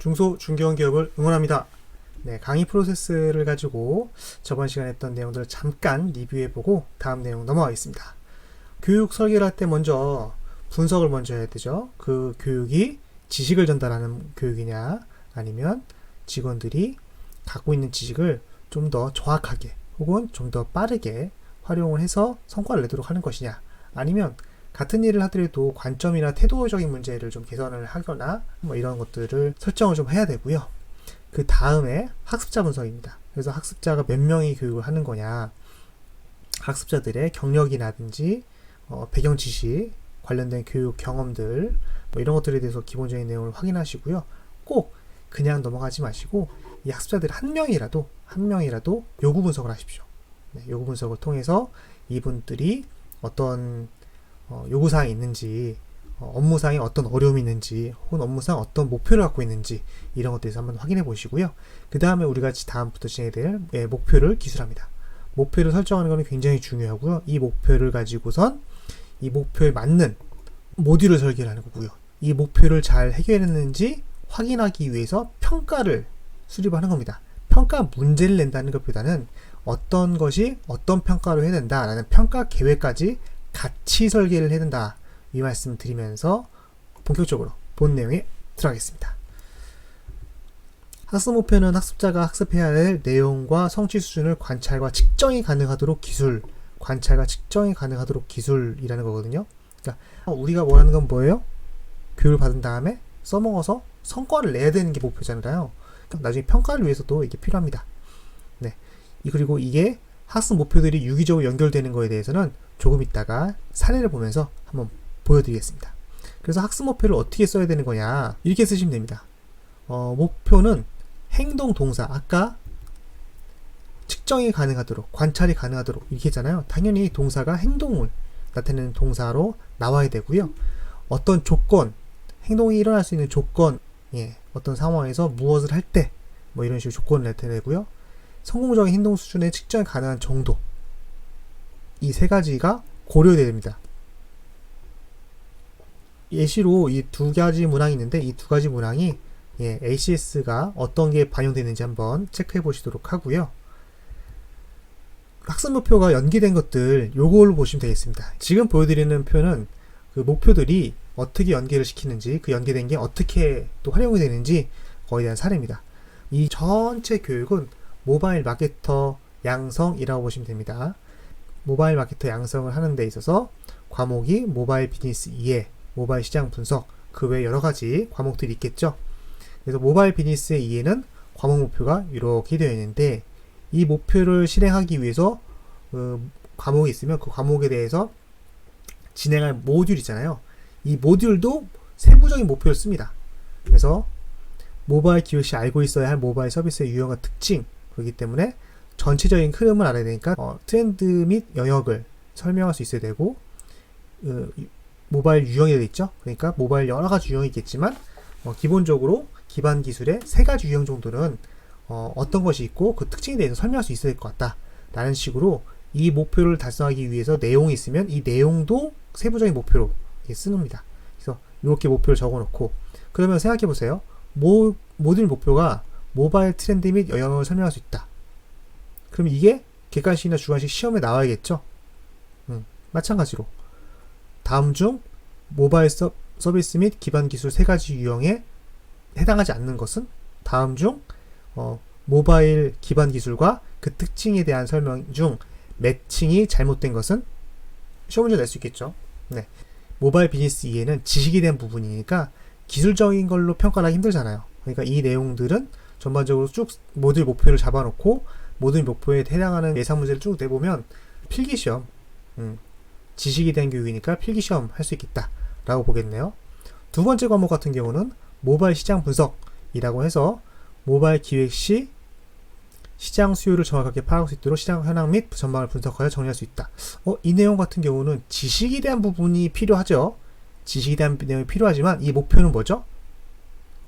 중소, 중견 기업을 응원합니다. 네, 강의 프로세스를 가지고 저번 시간에 했던 내용들을 잠깐 리뷰해보고 다음 내용 넘어가겠습니다. 교육 설계를 할 때 먼저 분석을 먼저 해야 되죠. 그 교육이 지식을 전달하는 교육이냐, 아니면 직원들이 갖고 있는 지식을 좀 더 정확하게 혹은 좀 더 빠르게 활용을 해서 성과를 내도록 하는 것이냐, 아니면 같은 일을 하더라도 관점이나 태도적인 문제를 좀 개선을 하거나 뭐 이런 것들을 설정을 좀 해야 되고요. 그 다음에 학습자 분석입니다. 그래서 학습자가 몇 명이 교육을 하는 거냐, 학습자들의 경력이라든지 배경 지식, 관련된 교육 경험들 뭐 이런 것들에 대해서 기본적인 내용을 확인하시고요. 꼭 그냥 넘어가지 마시고 이 학습자들 한 명이라도 요구 분석을 하십시오. 네, 요구 분석을 통해서 이분들이 어떤 요구사항이 있는지, 업무상에 어떤 어려움이 있는지, 혹은 업무상 어떤 목표를 갖고 있는지, 이런 것들에 대해서 한번 확인해 보시고요. 그 다음에 우리가 다음부터 진행해야 될 목표를 기술합니다. 목표를 설정하는 것은 굉장히 중요하고요. 이 목표를 가지고선 이 목표에 맞는 모듈을 설계를 하는 거고요. 이 목표를 잘 해결했는지 확인하기 위해서 평가를 수립하는 겁니다. 평가 문제를 낸다는 것보다는 어떤 것이 어떤 평가로 해야 된다라는 평가 계획까지 같이 설계를 해야 된다, 이 말씀 드리면서 본격적으로 본 내용에 들어가겠습니다. 학습 목표는 학습자가 학습해야 할 내용과 성취 수준을 관찰과 측정이 가능하도록 기술이라는 거거든요. 그러니까 우리가 원하는 건 뭐예요? 교육을 받은 다음에 써먹어서 성과를 내야 되는 게 목표잖아요. 그러니까 나중에 평가를 위해서도 이게 필요합니다. 네. 그리고 이게 학습 목표들이 유기적으로 연결되는 거에 대해서는 조금 있다가 사례를 보면서 한번 보여드리겠습니다. 그래서 학습 목표를 어떻게 써야 되는 거냐, 이렇게 쓰시면 됩니다. 목표는 행동 동사, 아까 측정이 가능하도록, 관찰이 가능하도록 이렇게 했잖아요. 당연히 동사가 행동을 나타내는 동사로 나와야 되고요. 어떤 조건, 행동이 일어날 수 있는 조건, 어떤 상황에서 무엇을 할 때 뭐 이런 식으로 조건을 나타내고요. 성공적인 행동 수준의 측정이 가능한 정도, 이 세 가지가 고려돼야 됩니다. 예시로 이 두 가지 문항이 있는데, 이 두 가지 문항이 ACS가 어떤 게 반영되는지 한번 체크해 보시도록 하고요. 학습 목표가 연기된 것들, 요걸 보시면 되겠습니다. 지금 보여드리는 표는 그 목표들이 어떻게 연계를 시키는지, 그 연계된 게 어떻게 또 활용이 되는지 거에 대한 사례입니다. 이 전체 교육은 모바일 마케터 양성이라고 보시면 됩니다. 모바일 마케터 양성을 하는 데 있어서 과목이 모바일 비즈니스 이해, 모바일 시장 분석, 그 외 여러 가지 과목들이 있겠죠. 그래서 모바일 비즈니스의 이해는 과목 목표가 이렇게 되어 있는데, 이 목표를 실행하기 위해서 과목이 있으면 그 과목에 대해서 진행할 모듈 있잖아요. 이 모듈도 세부적인 목표를 씁니다. 그래서 모바일 기획 시 알고 있어야 할 모바일 서비스의 유형과 특징, 그렇기 때문에 전체적인 흐름을 알아야 되니까 트렌드 및 영역을 설명할 수 있어야 되고, 모바일 유형이 되어 있죠. 그러니까 모바일 여러 가지 유형이 있겠지만 기본적으로 기반 기술의 세 가지 유형 정도는 어떤 것이 있고 그 특징에 대해서 설명할 수 있어야 될 것 같다 라는 식으로, 이 목표를 달성하기 위해서 내용이 있으면 이 내용도 세부적인 목표로 쓰는니다. 그래서 이렇게 목표를 적어 놓고, 그러면 생각해 보세요. 모든 목표가 모바일 트렌드 및 영역을 설명할 수 있다. 그럼 이게 객관식이나 주관식 시험에 나와야겠죠. 마찬가지로 다음 중 모바일 서비스 및 기반 기술 세 가지 유형에 해당하지 않는 것은, 다음 중 모바일 기반 기술과 그 특징에 대한 설명 중 매칭이 잘못된 것은, 시험 문제 낼 수 있겠죠. 네. 모바일 비즈니스 이해는 지식에 대한 부분이니까 기술적인 걸로 평가를 하기 힘들잖아요. 그러니까 이 내용들은 전반적으로 쭉 모듈 목표를 잡아놓고 모듈 목표에 해당하는 예상 문제를 쭉 내보면 필기시험, 지식에 대한 교육이니까 필기시험 할 수 있겠다 라고 보겠네요. 두 번째 과목 같은 경우는 모바일 시장 분석이라고 해서 모바일 기획 시 시장 수요를 정확하게 파악할 수 있도록 시장 현황 및 전망을 분석하여 정리할 수 있다. 이 내용 같은 경우는 지식에 대한 부분이 필요하죠. 지식에 대한 내용이 필요하지만 이 목표는 뭐죠?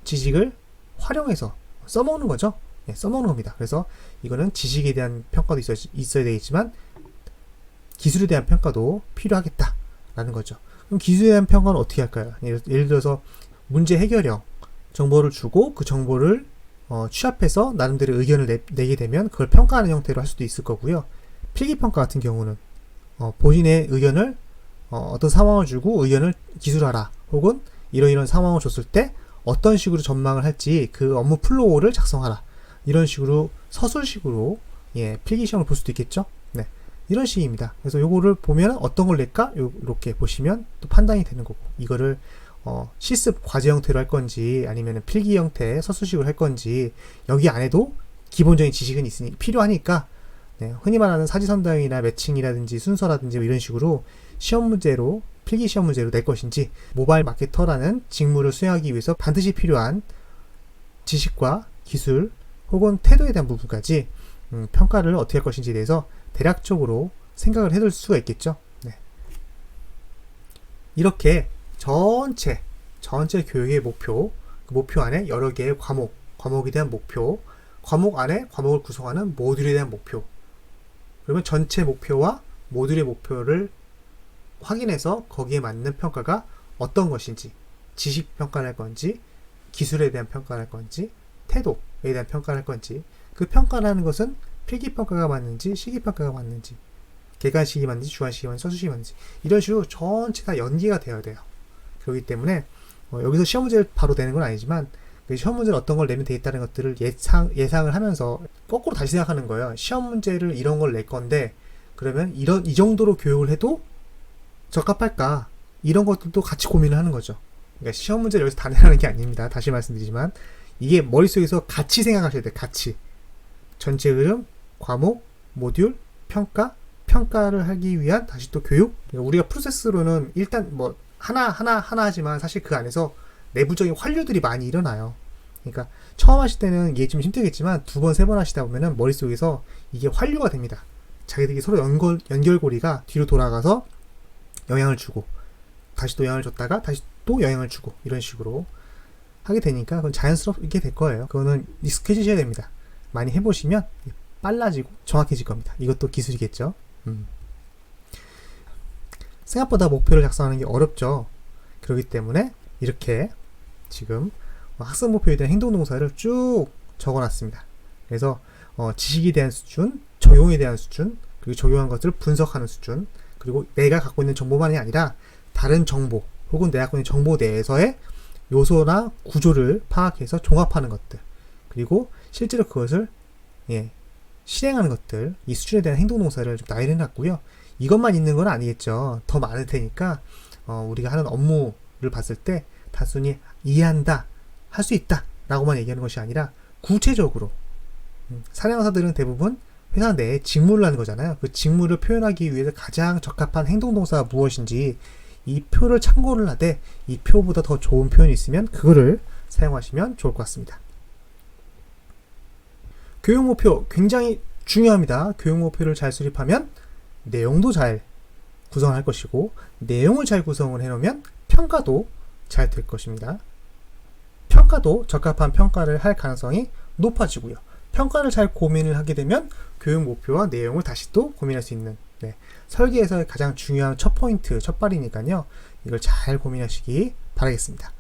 지식을 활용해서 써먹는 거죠. 써먹는 겁니다. 그래서 이거는 지식에 대한 평가도 있어야 되겠지만 기술에 대한 평가도 필요하겠다라는 거죠. 그럼 기술에 대한 평가는 어떻게 할까요? 예를 들어서 문제 해결형, 정보를 주고 그 정보를 취합해서 나름대로 의견을 내게 되면 그걸 평가하는 형태로 할 수도 있을 거고요. 필기평가 같은 경우는 본인의 의견을 어떤 상황을 주고 의견을 기술하라, 혹은 이런 상황을 줬을 때 어떤 식으로 전망을 할지 그 업무 플로우를 작성하라, 이런 식으로 서술식으로 필기시험을 볼 수도 있겠죠. 네, 이런 식입니다. 그래서 요거를 보면 어떤 걸 낼까 이렇게 보시면 또 판단이 되는 거고, 이거를 실습 과제 형태로 할 건지 아니면 필기 형태 서술식으로 할 건지 여기 안에도 기본적인 지식은 있으니 필요하니까, 네, 흔히 말하는 사지선다형이나 매칭이라든지 순서라든지 이런 식으로 시험 문제로, 필기 시험 문제로 낼 것인지, 모바일 마케터라는 직무를 수행하기 위해서 반드시 필요한 지식과 기술 혹은 태도에 대한 부분까지 평가를 어떻게 할 것인지에 대해서 대략적으로 생각을 해둘 수가 있겠죠. 네. 이렇게 전체 교육의 목표, 그 목표 안에 여러 개의 과목에 대한 목표, 과목 안에 과목을 구성하는 모듈에 대한 목표, 그러면 전체 목표와 모듈의 목표를 확인해서 거기에 맞는 평가가 어떤 것인지, 지식 평가를 할 건지, 기술에 대한 평가를 할 건지, 태도에 대한 평가를 할 건지, 그 평가를 하는 것은 필기평가가 맞는지 시기평가가 맞는지, 객관식이 맞는지 주관식이 맞는지 서술식이 맞는지, 이런 식으로 전체 다 연계가 되어야 돼요. 그렇기 때문에 여기서 시험 문제를 바로 내는 건 아니지만 시험 문제를 어떤 걸 내면 되겠다는 것들을 예상을 하면서 거꾸로 다시 생각하는 거예요. 시험 문제를 이런 걸 낼 건데 그러면 이 정도로 교육을 해도 적합할까? 이런 것들도 같이 고민을 하는 거죠. 그러니까 시험 문제를 여기서 다 내라는 게 아닙니다. 다시 말씀드리지만 이게 머릿속에서 같이 생각하셔야 돼요. 같이. 전체 흐름, 과목, 모듈, 평가를 하기 위한 다시 또 교육. 그러니까 우리가 프로세스로는 일단 뭐 하나 하지만 사실 그 안에서 내부적인 환류들이 많이 일어나요. 그러니까 처음 하실 때는 이게 좀 힘들겠지만 두 번, 세 번 하시다 보면은 머릿속에서 이게 환류가 됩니다. 자기들이 서로 연결고리가 뒤로 돌아가서 영향을 주고 다시 또 영향을 줬다가 다시 또 영향을 주고 이런 식으로 하게 되니까 그건 자연스럽게 될 거예요. 그거는 익숙해지셔야 됩니다. 많이 해보시면 빨라지고 정확해질 겁니다. 이것도 기술이겠죠. 생각보다 목표를 작성하는 게 어렵죠. 그렇기 때문에 이렇게 지금 학습 목표에 대한 행동동사를 쭉 적어놨습니다. 그래서 지식에 대한 수준, 적용에 대한 수준, 그리고 적용한 것들을 분석하는 수준, 그리고 내가 갖고 있는 정보만이 아니라 다른 정보 혹은 내가 갖고 있는 정보 내에서의 요소나 구조를 파악해서 종합하는 것들, 그리고 실제로 그것을 실행하는 것들, 이 수준에 대한 행동동사를 좀 나열해 놨고요. 이것만 있는 건 아니겠죠. 더 많을 테니까 우리가 하는 업무를 봤을 때 단순히 이해한다, 할 수 있다 라고만 얘기하는 것이 아니라 구체적으로 사례강사들은 대부분 회사 내에 직무를 하는 거잖아요. 그 직무를 표현하기 위해서 가장 적합한 행동동사가 무엇인지 이 표를 참고를 하되 이 표보다 더 좋은 표현이 있으면 그거를 사용하시면 좋을 것 같습니다. 교육 목표 굉장히 중요합니다. 교육 목표를 잘 수립하면 내용도 잘 구성할 것이고, 내용을 잘 구성을 해놓으면 평가도 잘 될 것입니다. 평가도 적합한 평가를 할 가능성이 높아지고요. 평가를 잘 고민을 하게 되면 교육 목표와 내용을 다시 또 고민할 수 있는, 설계에서의 가장 중요한 첫 포인트, 첫 발이니까요. 이걸 잘 고민하시기 바라겠습니다.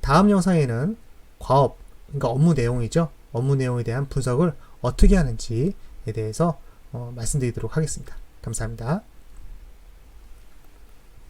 다음 영상에는 과업, 그러니까 업무 내용이죠. 업무 내용에 대한 분석을 어떻게 하는지에 대해서 말씀드리도록 하겠습니다. 감사합니다.